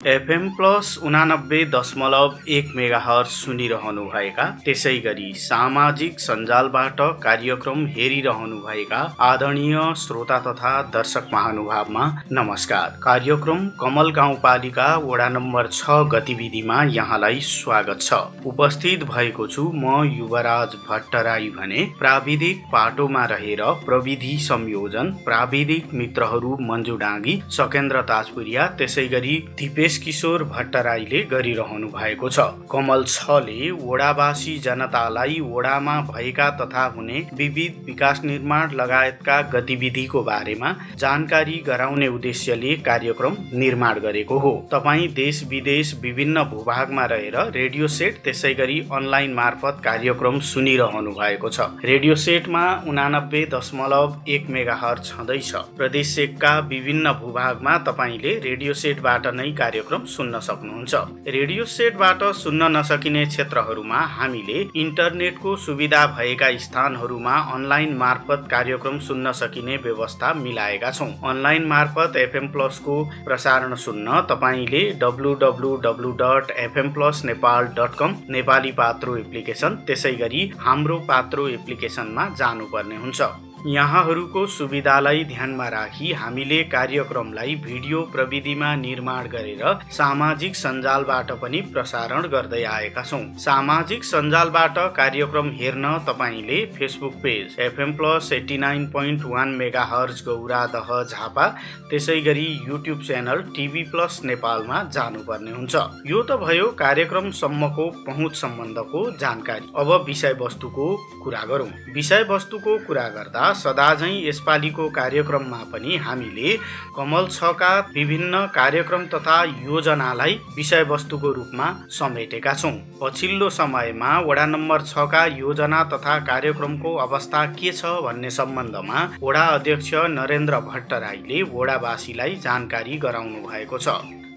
FM plus 89.1 megahertz सुनिरहनुभएका, त्यसै गरी सामाजिक सञ्जालबाट कार्यक्रम हेरिरहनुभएका आदरणीय श्रोता तथा दर्शक महानुभावमा नमस्कार। कार्यक्रम कमल गाउँपालिका वडा नम्बर 6 गतिविधिमा यहाँलाई स्वागत छ। उपस्थित भएको छु म युवराज भट्टराई भने प्राविधिक पाटोमा रहेर प्रविधि संयोजन प्राविधिक मित्रहरू मन्जु डाँगी, सकेन्द्र ताजपुरिया, त्यसै गरी दिपेश किशोर भट्टराईले गरिरहनु भएको छ। कमल 6 ले वडावासी जनतालाई वडामा भएका तथा हुने विविध विकास निर्माण लगायतका गतिविधिको बारेमा जानकारी गराउने उद्देश्यले कार्यक्रम निर्माण गरेको हो। तपाईँ देश विदेश विभिन्न भूभागमा रहेर रेडियो सेट त्यसै गरी अनलाइन मार्फत कार्यक्रम सुनिरहनु भएको छ। रेडियो सेटमा 89.1 मेगाहर्ज छँदैछ। प्रदेश सेटका विभिन्न भूभागमा तपाईले रेडियो सेटबाट नै कार्यक्रम सुन्न सक्नुहुन्छ। रेडियो सेटबाट सुन्न नसकिने क्षेत्रहरूमा हामीले इन्टरनेटको सुविधा भएका स्थानहरूमा अनलाइन मार्फत कार्यक्रम सुन्न सकिने व्यवस्था मिलाएका छौं। अनलाइन मार्फत FM प्लस को प्रसारण सुन्न तपाईले www.fmplusnepal.com नेपाली पात्रो एप्लिकेसन त्यसै गरी हाम्रो पात्रो एप्लिकेसनमा जानुपर्ने हुन्छ। यहाँहरूको सुविधालाई ध्यानमा राखी हामीले कार्यक्रमलाई भिडियो प्रविधिमा निर्माण गरेर सामाजिक सञ्जालबाट पनि प्रसारण गर्दै आएका छौं। सामाजिक सञ्जालबाट कार्यक्रम हेर्न तपाईले Facebook page FM plus 89.1 megahertz Gauradaha Jhapa त्यसै गरी युट्युब च्यानल टिभी प्लस नेपालमा जानुपर्ने हुन्छ। यो त भयो कार्यक्रम सम्मको पहुँच सम्बन्धको जानकारी। अब विषयवस्तुको कुरा गरौँ। विषयवस्तुको कुरा गर्दा सदाझै यसपालिको कार्यक्रममा पनि हामीले कमल 6 का विभिन्न कार्यक्रम तथा योजनालाई विषयवस्तुको रूपमा समेटेका छौं। पछिल्लो समयमा वडा नम्बर 6 का योजना तथा कार्यक्रमको अवस्था के छ भन्ने सम्बन्धमा वडा अध्यक्ष नरेन्द्र भट्टराईले वडावासीलाई जानकारी गराउनु भएको छ।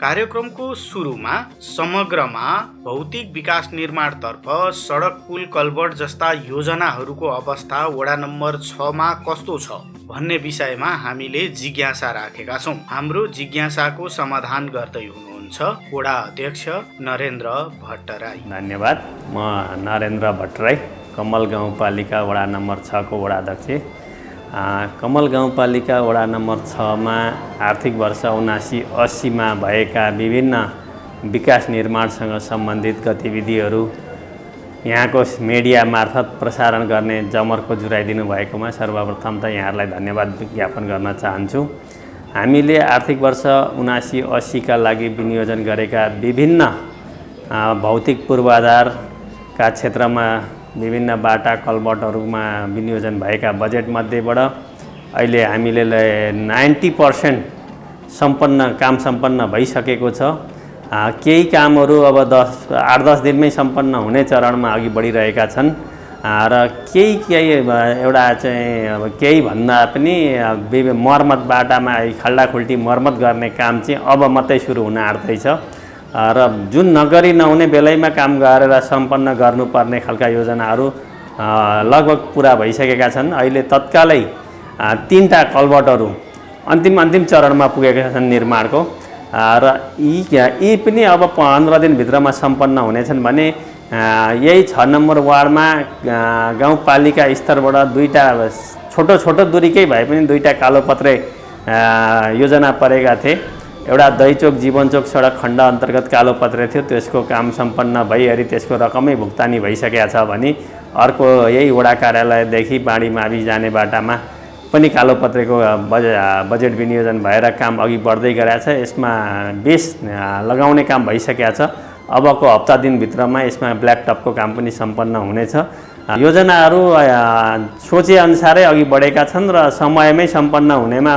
कार्यक्रमको सुरुमा समग्रमा भौतिक विकास निर्माणतर्फ सडक पुल कल्भर्ट जस्ता योजनाहरूको अवस्था वडा नम्बर 6 मा कस्तो छ भन्ने विषयमा हामीले जिज्ञासा राखेका छौं। हाम्रो जिज्ञासाको समाधान गर्दै हुनुहुन्छ वडा अध्यक्ष नरेन्द्र भट्टराई। धन्यवाद। म नरेन्द्र भट्टराई, कमल गाउँपालिका वडा नम्बर 6 को वडा अध्यक्ष। कमल गाउँपालिका वडा नम्बर 6 मा आर्थिक वर्ष 79-80 मा भएका विभिन्न विकास निर्माणसँग सम्बन्धित गतिविधिहरू यहाँको मिडिया मार्फत प्रसारण गर्ने जमर्को जुराइदिनु भएकोमा सर्वप्रथम त यहाँहरूलाई धन्यवाद ज्ञापन गर्न चाहन्छु। हामीले आर्थिक वर्ष 79-80 का लागि विनियोजन गरेका विभिन्न भौतिक पूर्वाधारका क्षेत्रमा विभिन्न बाटा कल्भर्टहरूमा विनियोजन भएका बजेट मध्येबाट अहिले हामीले 90% काम सम्पन्न भइसकेको छ। केही कामहरू अब 8-10 दिनमै सम्पन्न हुने चरणमा अघि बढिरहेका छन् र केही एउटा चाहिँ अब केही भन्दा पनि मर्मत बाटामा खल्डाखुल्टी मर्मत गर्ने काम चाहिँ अब मात्रै सुरु हुन आँट्दैछ र जुन नगरी नहुने बेलैमा काम गरेर सम्पन्न गर्नुपर्ने खालका योजनाहरू लगभग पुरा भइसकेका छन्। अहिले तत्कालै 3टा कल्भर्टहरू अन्तिम चरणमा पुगेका छन् निर्माणको र यी पनि अब 15 दिनभित्रमा सम्पन्न हुनेछन् भने यही 6 नम्बर वार्डमा गाउँपालिका स्तरबाट 2टा छोटो दूरीकै भए पनि 2टा कालोपत्रे योजना परेका थिए। एउटा दहीचोक जीवनचोक सडक खण्ड अन्तर्गत कालोपत्रे थियो, त्यसको काम सम्पन्न भइहरि त्यसको रकमै भुक्तानी भइसकेको छ भने अर्को यही वडा कार्यालयदेखि बाढी मावि जाने बाटामा पनि कालोपत्रेको बजेट विनियोजन भएर काम अघि बढ्दै गएको छ। यसमा बेस लगाउने काम भइसकेको छ। अबको हप्ता दिनभित्रमा यसमा ब्ल्याक टपको काम पनि सम्पन्न हुनेछ। योजनाहरू सोचे अनुसारै अघि बढेका छन् र समयमै सम्पन्न हुनेमा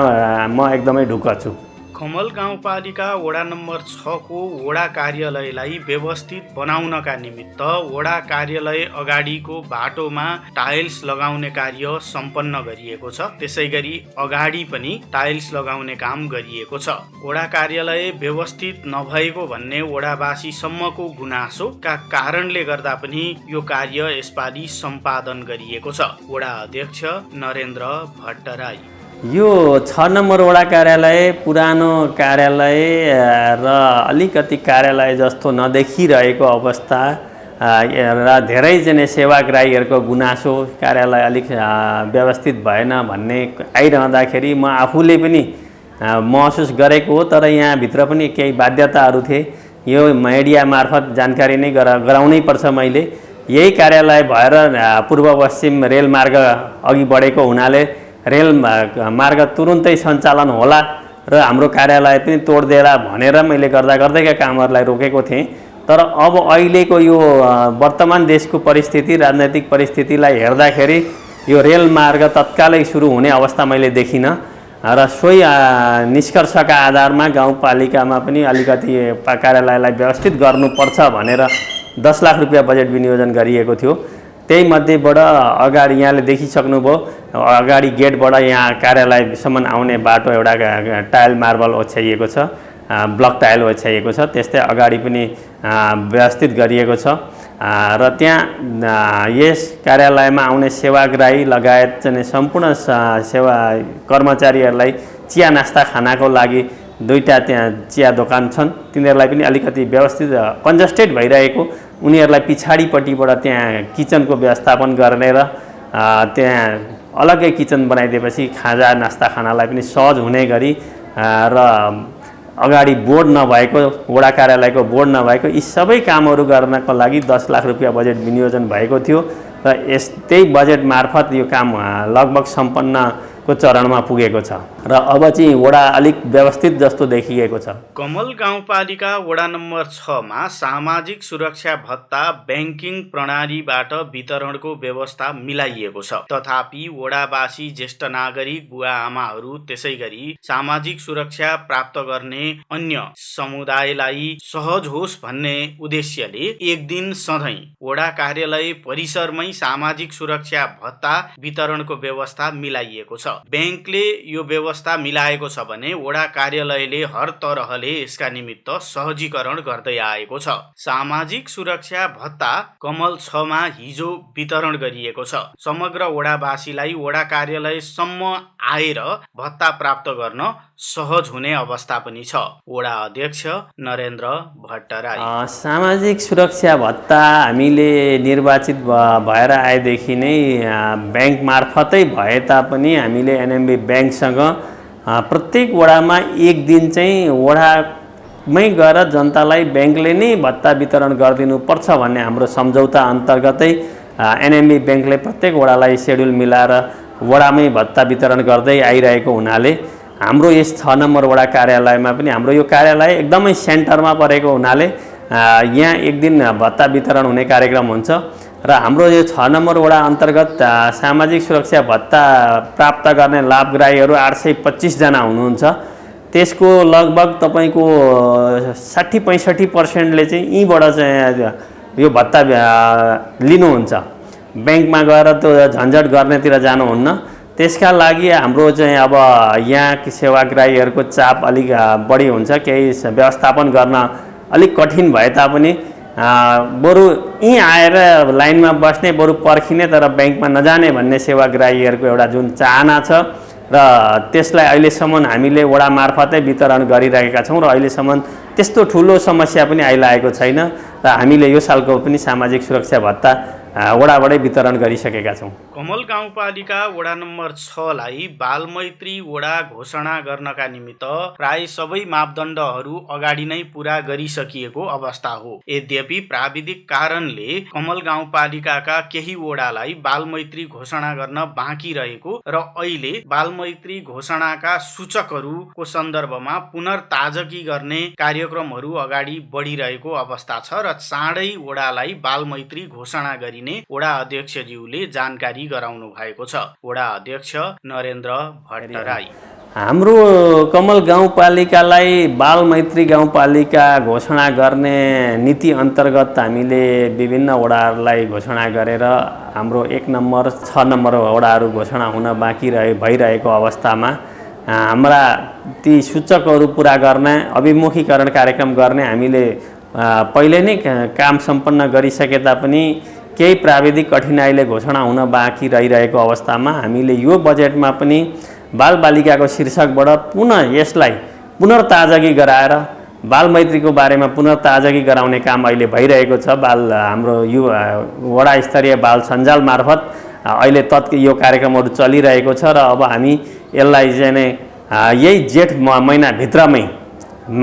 म एकदमै ढुक्क छु। कमल गाउँपालिका वडा नम्बर 6 को वडा कार्यालयलाई व्यवस्थित बनाउनका निमित्त वडा कार्यालय अगाडिको बाटोमा टाइल्स लगाउने कार्य सम्पन्न गरिएको छ। त्यसै गरी अगाडि पनि टाइल्स लगाउने काम गरिएको छ। वडा कार्यालय व्यवस्थित नभएको भन्ने वडावासी सम्मको गुनासोका कारणले गर्दा पनि यो कार्य यसपालि सम्पादन गरिएको छ। वडा अध्यक्ष नरेन्द्र भट्टराई। यो 6 नम्बर वडा कार्यालय पुरानो कार्यालय र अलिकति कार्यालय जस्तो नदेखिरहेको अवस्था र धेरैजना सेवाग्राहीहरूको गुनासो कार्यालय अलिक व्यवस्थित भएन भन्ने आइरहँदाखेरि म आफूले पनि महसुस गरेको हो। तर यहाँभित्र पनि केही बाध्यताहरू थिए। यो मिडिया मार्फत जानकारी नै गराउनै पर्छ। मैले यही कार्यालय भएर पूर्व पश्चिम रेलमार्ग अघि बढेको हुनाले रेल मार्ग तुरुन्तै सञ्चालन होला र हाम्रो कार्यालय पनि तोड्देला भनेर मैले गर्दैका कामहरूलाई रोकेको थिएँ। तर अब अहिलेको यो वर्तमान देशको परिस्थिति, राजनैतिक परिस्थितिलाई हेर्दाखेरि यो रेल मार्ग तत्कालै सुरु हुने अवस्था मैले देखिनँ र सोही निष्कर्षका आधारमा गाउँपालिकामा पनि अलिकति कार्यालयलाई व्यवस्थित गर्नुपर्छ भनेर 10 लाख रुपियाँ बजेट विनियोजन गरिएको थियो। त्यही मध्येबाट अगाडि यहाँले देखिसक्नुभयो, अगाडि गेटबाट यहाँ कार्यालयसम्म आउने बाटो एउटा टाइल मार्बल ओछ्याइएको छ, ब्लक टाइल ओछ्याइएको छ। त्यस्तै अगाडि पनि व्यवस्थित गरिएको छ र त्यहाँ यस कार्यालयमा आउने सेवाग्राही लगायत चाहिँ सम्पूर्ण सेवा कर्मचारीहरूलाई चिया नास्ता खानाको लागि 2टा त्यहाँ चिया दोकान छन्। तिनीहरूलाई पनि अलिकति व्यवस्थित कन्जस्टेड भइरहेको, उनीहरूलाई पछाडिपट्टिबाट त्यहाँ किचनको व्यवस्थापन गर्ने र त्यहाँ अलग्गै किचन बनाइदिएपछि खाजा नास्ता खानालाई पनि सहज हुने गरी र अगाडि बोर्ड नभएको, वडा कार्यालयको बोर्ड नभएको, यी सबै कामहरू गर्नको लागि 10 लाख रुपियाँ बजेट विनियोजन भएको थियो र त्यही बजेट मार्फत यो काम लगभग सम्पन्नको चरणमा पुगेको छ र अब चाहिँ वडा अलिक व्यवस्थित जस्तो देखिएको छ। कमल गाउँपालिका वडा नम्बर 6 मा सामाजिक सुरक्षा भत्ता ब्याङ्किङ प्रणालीबाट वितरणको व्यवस्था मिलाइएको छ। तथापि वडावासी ज्येष्ठ नागरिक बुवा आमाहरू त्यसै गरी सामाजिक सुरक्षा प्राप्त गर्ने अन्य समुदायलाई सहज होस् भन्ने उद्देश्यले एक दिन सधैँ वडा कार्यालय परिसरमै सामाजिक सुरक्षा भत्ता वितरणको व्यवस्था मिलाइएको छ। ब्याङ्कले यो व्यवस्था मिलाएको छ भने वडा कार्यालयले हर तरहले यसका निमित्त सहजीकरण गर्दै आएको छ। सामाजिक सुरक्षा भत्ता कमल 6 मा हिजो वितरण गरिएको छ। समग्र वडावासीलाई वडा कार्यालयसम्म आएर भत्ता प्राप्त गर्न सहज हुने अवस्था पनि छ। वडा अध्यक्ष नरेन्द्र भट्टराई, सामाजिक सुरक्षा भत्ता हामीले निर्वाचित भएर आएदेखि नै ब्याङ्क मार्फतै भए तापनि हामीले एनएमबी ब्याङ्कसँग प्रत्येक वडामा एक दिन चाहिँ वडामै गएर जनतालाई ब्याङ्कले नै भत्ता वितरण गरिदिनुपर्छ भन्ने हाम्रो सम्झौता अन्तर्गतै एनएमबी ब्याङ्कले प्रत्येक वडालाई सेड्युल मिलाएर वडामै भत्ता वितरण गर्दै आइरहेको हुनाले हाम्रो यस 6 नम्बर वडा कार्यालयमा पनि हाम्रो यो कार्यालय एकदमै सेन्टरमा परेको हुनाले यहाँ एक दिन भत्ता वितरण हुने कार्यक्रम हुन्छ र हाम्रो यो 6 नम्बर वडा अन्तर्गत सामाजिक सुरक्षा भत्ता प्राप्त गर्ने लाभग्राहीहरू 825 जना हुनुहुन्छ। त्यसको लगभग तपाईको 60-65% चाहिँ यहीँबाट चाहिँ यो भत्ता लिनुहुन्छ। ब्याङ्कमा गएर त्यो झन्झट गर्नेतिर जानुहुन्न। त्यसका लागि हाम्रो चाहिँ अब यहाँ सेवाग्राहीहरूको चाप अलिक बढी हुन्छ। केही व्यवस्थापन गर्न अलिक कठिन भए तापनि बरु यहीँ आएर लाइनमा बस्ने, बरु पर्खिने तर ब्याङ्कमा नजाने भन्ने सेवाग्राहीहरूको एउटा जुन चाहना छ र त्यसलाई अहिलेसम्म हामीले वडा मार्फतै वितरण गरिरहेका छौँ र अहिलेसम्म त्यस्तो ठुलो समस्या पनि आइलागेको छैन र हामीले यो सालको पनि सामाजिक सुरक्षा भत्ता वडाबाटै वितरण गरिसकेका छौँ। कमल गाउँपालिका वडा नम्बर 6 लाई बालमैत्री वडा घोषणा गर्नका निमित्त प्राय सबै मापदण्डहरू अगाडि नै पूरा गरिसकिएको अवस्था हो। यद्यपि प्राविधिक कारणले कमल गाउँपालिकाका केही वडालाई बालमैत्री घोषणा गर्न बाँकी रहेको र अहिले बालमैत्री घोषणाका सूचकहरूको सन्दर्भमा पुनर्ताजगी गर्ने कार्यक्रमहरू अगाडि बढिरहेको अवस्था छ र चाँडै वडालाई बालमैत्री घोषणा गरिने वडा अध्यक्षज्यूले जानकारी गराउनु भएको छ। वडा अध्यक्ष नरेन्द्र भट्टराई, हाम्रो कमल गाउँपालिकालाई बालमैत्री गाउँपालिका घोषणा गर्ने नीति अन्तर्गत हामीले विभिन्न वडाहरूलाई घोषणा गरेर हाम्रो 1 नम्बर 6 नम्बर वडाहरू घोषणा हुन बाँकी भइरहेको अवस्थामा हाम्रा ती सूचकहरू पुरा गर्ने अभिमुखीकरण कार्यक्रम गर्ने हामीले पहिले नै काम सम्पन्न गरिसके तापनि केही प्राविधिक कठिनाइले घोषणा हुन बाँकी रहिरहेको अवस्थामा हामीले यो बजेटमा पनि बालबालिकाको शीर्षकबाट पुनः यसलाई पुनर्ताजगी गराएर बालमैत्रीको बारेमा पुनर्ताजगी गराउने काम अहिले भइरहेको छ। हाम्रो वडा स्तरीय बाल सञ्जाल मार्फत अहिले यो कार्यक्रमहरू चलिरहेको छ र अब हामी यसलाई चाहिँ यही जेठ महिनाभित्रमै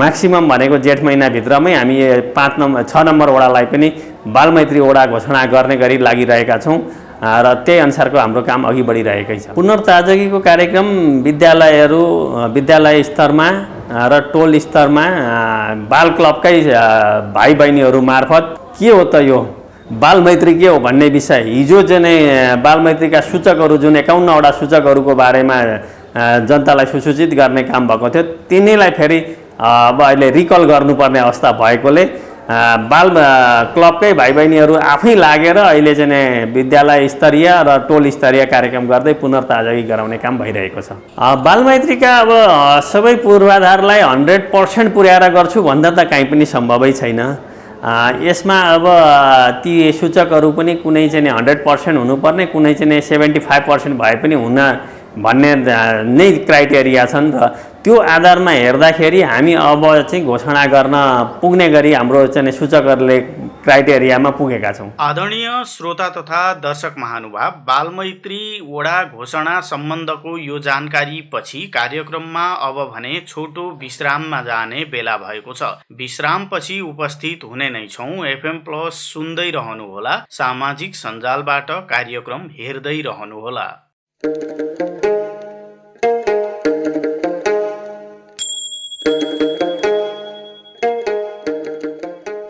म्याक्सिमम भनेको जेठ महिनाभित्रमै हामी 6 नम्बर वडालाई पनि बालमैत्री वडा घोषणा गर्ने गरी लागिरहेका छौँ र त्यही अनुसारको हाम्रो काम अघि बढिरहेकै छ। पुनर्ताजगीको कार्यक्रम विद्यालय स्तरमा र टोल स्तरमा बाल क्लबकै भाइ बहिनीहरू मार्फत के हो त यो बालमैत्री के हो भन्ने विषय हिजो चाहिँ बालमैत्रीका सूचकहरू जुन 51वटा सूचकहरूको बारेमा जनतालाई सुसूचित गर्ने काम भएको थियो, तिनीलाई फेरि अब अहिले रिकल गर्नुपर्ने अवस्था भएकोले बाल क्लबकै भाइ बहिनीहरू आफै लागेर अहिले चाहिँ विद्यालय स्तरीय र टोल स्तरीय कार्यक्रम गर्दै पुनर्ताजगी गराउने काम भइरहेको छ। बालमैत्रीका अब सबै पूर्वाधारलाई 100% पुर्याएर गर्छु भन्दा त काहीँ पनि सम्भवै छैन। यसमा अब ती सूचकहरू पनि कुनै चाहिँ 100% हुनुपर्ने, कुनै चाहिँ 75% भए पनि हुन भन्ने नै क्राइटेरिया छन् र त्यो आधारमा हेर्दाखेरि हामी अब चाहिँ घोषणा गर्न पुग्ने गरी हाम्रो चाहिँ सूचकहरूले क्राइटेरियामा पुगेका छौँ। आदरणीय श्रोता तथा दर्शक महानुभाव, बालमैत्री वडा घोषणा सम्बन्धको यो जानकारी पछि कार्यक्रममा अब भने छोटो विश्राममा जाने बेला भएको छ। विश्राम पछि उपस्थित हुने नै छौँ। FM+ सुन्दै रहनुहोला, सामाजिक सञ्जालबाट कार्यक्रम हेर्दै रहनुहोला।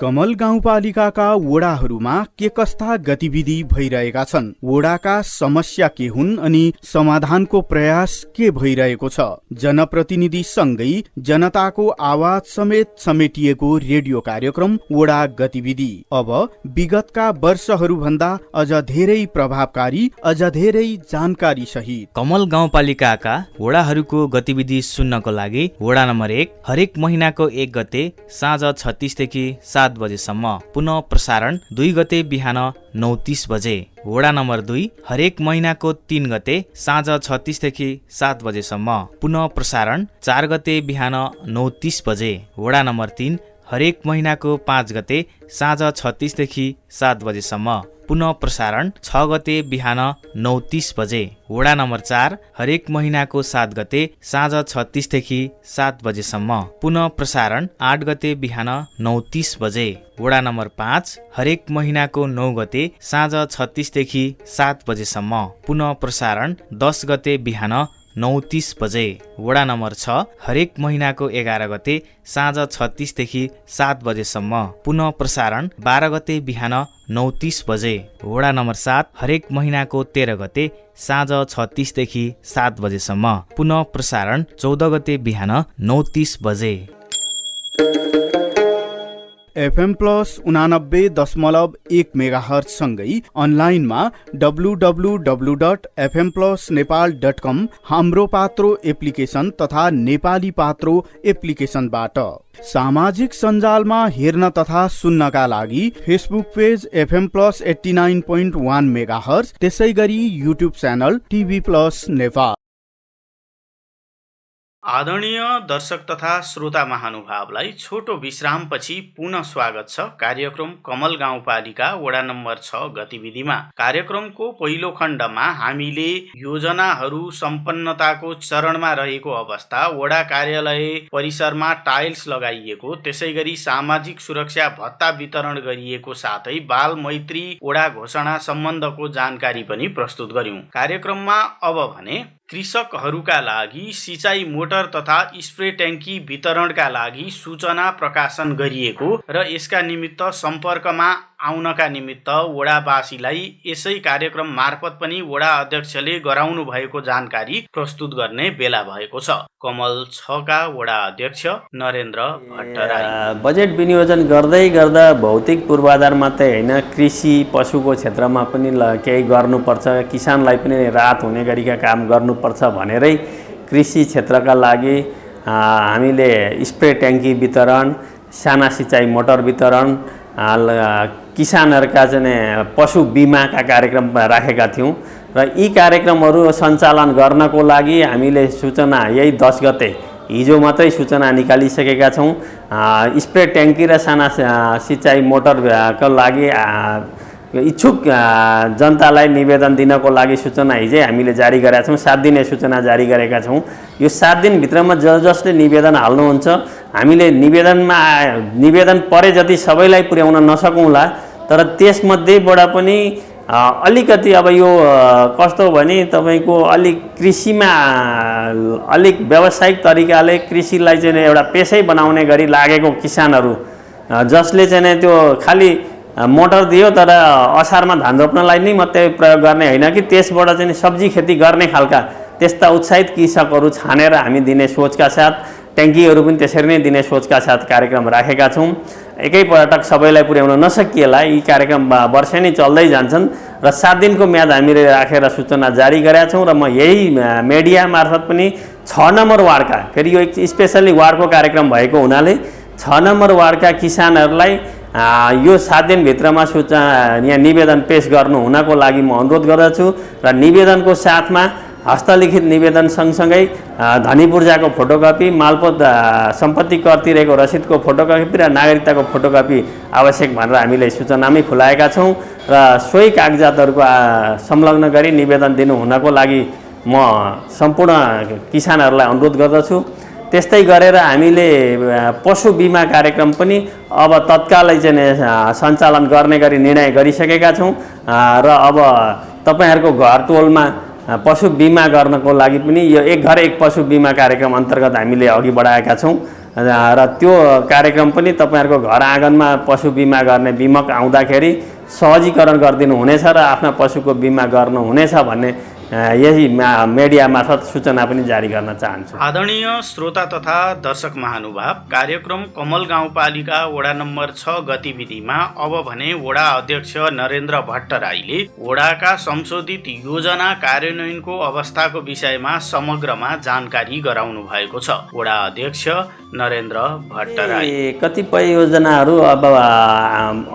कमल गाउँपालिकाका वडाहरूमा के कस्ता गतिविधि भइरहेका छन्, वडाका समस्या के हुन् अनि समाधानको प्रयास के भइरहेको छ, जनप्रतिनिधि सँगै जनताको आवाज समेत समेटिएको रेडियो कार्यक्रम वडा गतिविधि अब विगतका वर्षहरू भन्दा अझ धेरै प्रभावकारी, अझ धेरै जानकारी सहित कमल गाउँपालिकाका वडाहरूको गतिविधि सुन्नको लागि वडा नम्बर 1 हरेक महिनाको 1 गते साँझ 36 देखि 7 बजेसम्म, पुनः प्रसारण 2 गते बिहान 9:30 बजे। वडा नम्बर 2 हरेक महिनाको 3 गते साँझ 36 देखि 7 बजेसम्म, पुनः प्रसारण 4 गते बिहान 9:30 बजे। वडा नम्बर 3 हरेक महिनाको 5 गते साँझ 36 देखि 7 बजेसम्म, पुनः प्रसारण 6 गते बिहान 9:30 बजे। वडा नम्बर 4 हरेक महिनाको 7 गते साँझ 36 देखि 7 बजेसम्म, पुनः प्रसारण 8 गते बिहान 9:30 बजे। वडा नम्बर 5 हरेक महिनाको 9 गते साँझ 36 देखि 7 बजेसम्म, पुनः प्रसारण 10 गते बिहान 9:30 बजे। वडा नम्बर 6 हरेक महिनाको 11 गते साँझ 36 देखि 7 बजेसम्म, पुनः प्रसारण 12 गते बिहान 9:30 बजे। वडा नम्बर 7 हरेक महिनाको 13 गते साँझ 36 देखि 7 बजेसम्म, पुनः प्रसारण 14 गते बिहान 9:30 बजे। FM+ 89.1 मेगाहर्ज सँगै अनलाइनमा www.fmplusnepal.com, हाम्रो पात्रो एप्लिकेसन तथा नेपाली पात्रो एप्लिकेसनबाट। सामाजिक सञ्जालमा हेर्न तथा सुन्नका लागि फेसबुक पेज FM+ 89.1 मेगाहर्ज, त्यसै गरी युट्युब च्यानल TV+ नेपाल। आदरणीय दर्शक तथा श्रोता महानुभावलाई छोटो विश्रामपछि पुनः स्वागत छ कार्यक्रम कमल गाउँपालिका वडा नम्बर 6 गतिविधिमा। कार्यक्रमको पहिलो खण्डमा हामीले योजनाहरू सम्पन्नताको चरणमा रहेको अवस्था, वडा कार्यालय परिसरमा टाइल्स लगाइएको, त्यसैगरी सामाजिक सुरक्षा भत्ता वितरण गरिएको साथै बाल मैत्री वडा घोषणा सम्बन्धको जानकारी पनि प्रस्तुत गर्यौं। कार्यक्रममा अब भने कृषकहरूका लागि सिँचाइ मोटर तथा स्प्रे ट्याङ्की वितरणका लागि सूचना प्रकाशन गरिएको र यसका निमित्त सम्पर्कमा आउनका निमित्त वडावासीलाई यसै कार्यक्रम मार्फत पनि वडा अध्यक्षले गराउनु भएको जानकारी प्रस्तुत गर्ने बेला भएको छ। कमल 6 का वडा अध्यक्ष नरेन्द्र भट्टराई। बजेट विनियोजन गर्दै गर्दा भौतिक पूर्वाधार मात्रै होइन, कृषि पशुको क्षेत्रमा पनि केही गर्नुपर्छ, किसानलाई पनि राहत हुने गरीका काम गर्नुपर्छ भनेरै कृषि क्षेत्रका लागि हामीले स्प्रे ट्याङ्की वितरण, साना सिँचाइ मोटर वितरण, किसानहरूका चाहिँ पशु बिमाका कार्यक्रम राखेका थियौँ र यी कार्यक्रमहरू सञ्चालन गर्नको लागि हामीले सूचना यही 10 गते हिजो मात्रै सूचना निकालिसकेका छौँ। स्प्रे ट्याङ्की र साना सिँचाइ मोटरको लागि इच्छुक जनतालाई निवेदन दिनको लागि सूचना हिजै हामीले जारी गरेका छौँ। 7 दिने सूचना जारी गरेका छौँ। यो 7 दिनभित्रमा जसले निवेदन हाल्नुहुन्छ हामीले निवेदन परे जति सबैलाई पुर्याउन नसकौँला, तर त्यसमध्येबाट पनि अलिकति अब यो कस्तो भने तपाईँको अलिक कृषिमा अलिक व्यावसायिक तरिकाले कृषिलाई चाहिँ एउटा पेसै बनाउने गरी लागेको किसानहरू जसले चाहिँ त्यो खालि मोटर दियो तर असारमा धान रोप्नलाई नै मात्रै प्रयोग गर्ने होइन कि त्यसबाट चाहिँ सब्जी खेती गर्ने खालका त्यस्ता उत्साहित कृषकहरू छानेर हामी दिने सोचका साथ ट्याङ्कीहरू पनि त्यसरी नै दिने सोचका साथ कार्यक्रम राखेका छौँ। एकैपटक सबैलाई पुर्याउन नसकिएला यी कार्यक्रम वर्षेनी चल्दै जान्छन् र 7 दिनको म्याद हामीले राखेर सूचना जारी गरेका छौँ। र म यही मिडिया मार्फत पनि 6 नम्बर वार्डका, फेरि यो एक स्पेसल्ली वार्डको कार्यक्रम भएको हुनाले 6 नम्बर वार्डका किसानहरूलाई यो 7 दिनभित्रमा यहाँ निवेदन पेश गर्नु हुनको लागि म अनुरोध गर्दछु। र निवेदनको साथमा हस्तलिखित निवेदन सँगसँगै धनी पूर्जाको फोटोकपी, मालपोत सम्पत्ति कर तिरेको रसिदको फोटोकपी र नागरिकताको फोटोकपी आवश्यक भनेर हामीले सूचनामै खुलाएका छौँ। र सोही कागजातहरूको संलग्न गरी निवेदन दिनु हुनको लागि म सम्पूर्ण किसानहरूलाई अनुरोध गर्दछु। त्यस्तै गरेर हामीले पशु बिमा कार्यक्रम पनि अब तत्कालै चाहिँ सञ्चालन गर्ने गरी निर्णय गरिसकेका छौँ। र अब तपाईँहरूको घर टोलमा पशु बिमा गर्नको लागि पनि यो एक घर एक पशु बिमा कार्यक्रम अन्तर्गत हामीले अघि बढाएका छौँ। र त्यो कार्यक्रम पनि तपाईँहरूको घर आँगनमा पशु बिमा गर्ने बिमक आउँदाखेरि सहजीकरण गरिदिनु हुनेछ र आफ्ना पशुको बिमा गर्नुहुनेछ भन्ने यही मिडिया मार्फत सूचना पनि जारी गर्न चाहन्छु। आदरणीय श्रोता तथा दर्शक महानुभाव, कार्यक्रम कमल गाउँपालिका वडा नम्बर 6 गतिविधिमा अब भने वडा अध्यक्ष नरेन्द्र भट्टराईले वडाका संशोधित योजना कार्यान्वयनको अवस्थाको विषयमा समग्रमा जानकारी गराउनु भएको छ। वडा अध्यक्ष नरेन्द्र भट्टराई कतिपय योजनाहरू अब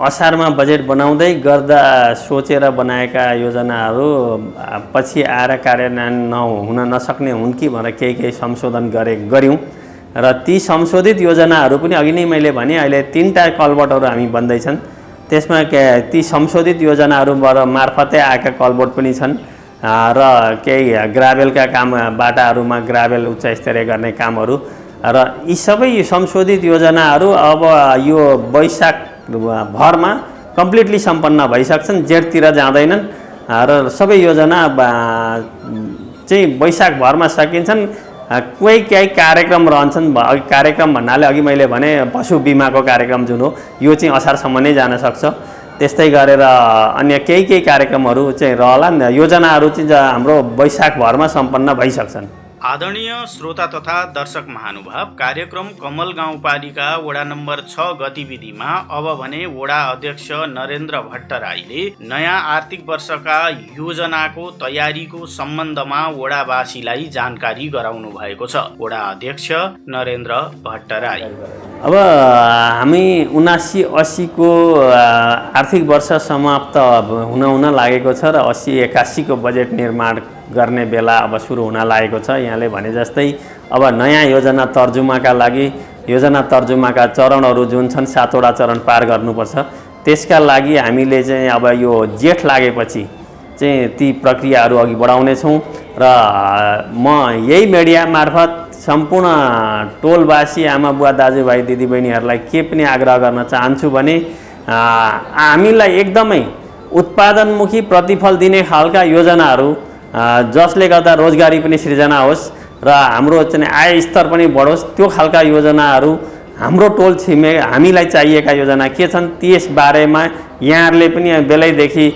असारमा बजेट बनाउँदै गर्दा सोचेर बनाएका योजनाहरू पछि आएर कार्यान्वयन हुन नसक्ने हुन् कि भनेर केही संशोधन गऱ्यौँ। र ती संशोधित योजनाहरू पनि अघि नै मैले भने अहिले 3टा कलबोटहरू हामी बन्दैछन्। त्यसमा ती संशोधित योजनाहरूबाट मार्फतै आएका कलबोट पनि छन् र केही ग्राभेलका काम, बाटाहरूमा ग्राभेल उच्च स्तरीय गर्ने कामहरू र यी सबै संशोधित योजनाहरू अब यो वैशाख भरमा कम्प्लिटली सम्पन्न भइसक्छन्, जेठतिर जाँदैनन् र सबै योजना चाहिँ वैशाख भरमा सकिन्छन्। केही कार्यक्रम रहन्छन्। कार्यक्रम भन्नाले अघि मैले भने पशु बिमाको कार्यक्रम जुन हो यो चाहिँ असारसम्म नै जान सक्छ। त्यस्तै गरेर अन्य केही कार्यक्रमहरू चाहिँ रहला। योजनाहरू चाहिँ हाम्रो वैशाख भरमा सम्पन्न भइसक्छन्। आदरणीय श्रोता तथा दर्शक महानुभाव, कार्यक्रम कमल गाउँपालिका वडा नम्बर 6 गतिविधिमा अब भने वडा अध्यक्ष नरेन्द्र भट्टराईले नयाँ आर्थिक वर्षका योजनाको तयारीको सम्बन्धमा वडावासीलाई जानकारी गराउनु भएको छ। वडा अध्यक्ष नरेन्द्र भट्टराई अब हामी 79-80 को आर्थिक वर्ष समाप्त हुन लागेको छ र 80-81 को बजेट निर्माण गर्ने बेला अब सुरु हुन लागेको छ। यहाँले भने जस्तै अब नयाँ योजना तर्जुमाका लागि योजना तर्जुमाका चरणहरू जुन छन् 7वटा चरण पार गर्नुपर्छ। त्यसका लागि हामीले चाहिँ अब यो जेठ लागेपछि चाहिँ ती प्रक्रियाहरू अघि बढाउनेछौँ र म यही मिडिया मार्फत सम्पूर्ण टोलवासी आमा बुवा दाजुभाइ दिदीबहिनीहरूलाई के पनि आग्रह गर्न चाहन्छु भने हामीलाई एकदमै उत्पादनमुखी प्रतिफल दिने खालका योजनाहरू जसले गर्दा रोजगारी पनि सृजना होस् र हाम्रो चाहिँ आय स्तर पनि बढोस्, त्यो खालका योजनाहरू हाम्रो टोल छिमे हामीलाई चाहिएका योजना के छन् त्यस बारेमा यहाँहरूले पनि बेलैदेखि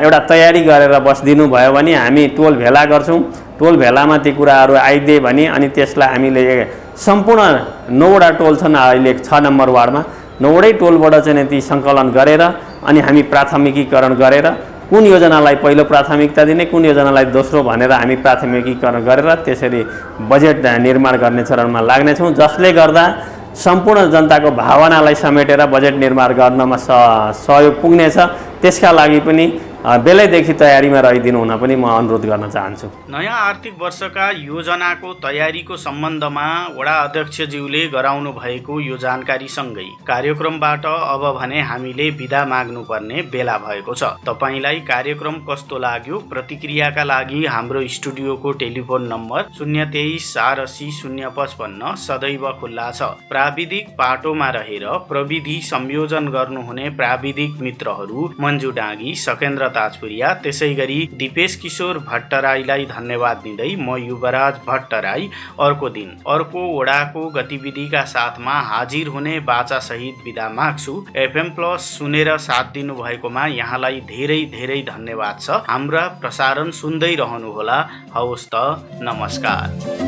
एउटा तयारी गरेर बसिदिनु भयो भने हामी टोल भेला गर्छौँ। टोल भेलामा ती कुराहरू आइदिए भने अनि त्यसलाई हामीले सम्पूर्ण 9वटा टोल छन् अहिले 6 नम्बर वार्डमा 9वटै टोलबाट चाहिँ ती सङ्कलन गरेर अनि हामी प्राथमिकीकरण गरेर कुन योजनालाई पहिलो प्राथमिकता दिने, कुन योजनालाई दोस्रो भनेर हामी प्राथमिकीकरण गरेर त्यसरी बजेट निर्माण गर्ने चरणमा लाग्नेछौँ, जसले गर्दा सम्पूर्ण जनताको भावनालाई समेटेर बजेट निर्माण गर्नमा सहयोग पुग्नेछ। त्यसका लागि पनि बेलैदेखि तयारीमा रहिदिनु हुन पनि म अनुरोध गर्न चाहन्छु। नयाँ आर्थिक वर्षका योजनाको तयारीको सम्बन्धमा वडा अध्यक्षज्यूले गराउनु भएको यो जानकारीसँगै कार्यक्रमबाट अब भने हामीले बिदा माग्नुपर्ने बेला भएको छ। तपाईलाई कार्यक्रम कस्तो लाग्यो? प्रतिक्रियाका लागि हाम्रो स्टुडियोको टेलिफोन नम्बर 023 480 055 सदैव खुल्ला छ। प्राविधिक पाटोमा रहेर प्रविधि संयोजन गर्नुहुने प्राविधिक मित्रहरू मन्जु डाँगी, सकेन्द्र ताजपुरिया, त्यसै गरी दिपेश किशोर भट्टराईलाई धन्यवाद दिँदै म युवराज भट्टराई अर्को दिन अर्को वडाको गतिविधिका साथमा हाजिर हुने बाचा सहित बिदा माग्छु। एफएम प्लस सुनेर साथ दिनु भएकोमा यहाँलाई धेरै धेरै धन्यवाद छ। हाम्रा प्रसारण सुन्दै रहनुहोला। हवस् त, नमस्कार।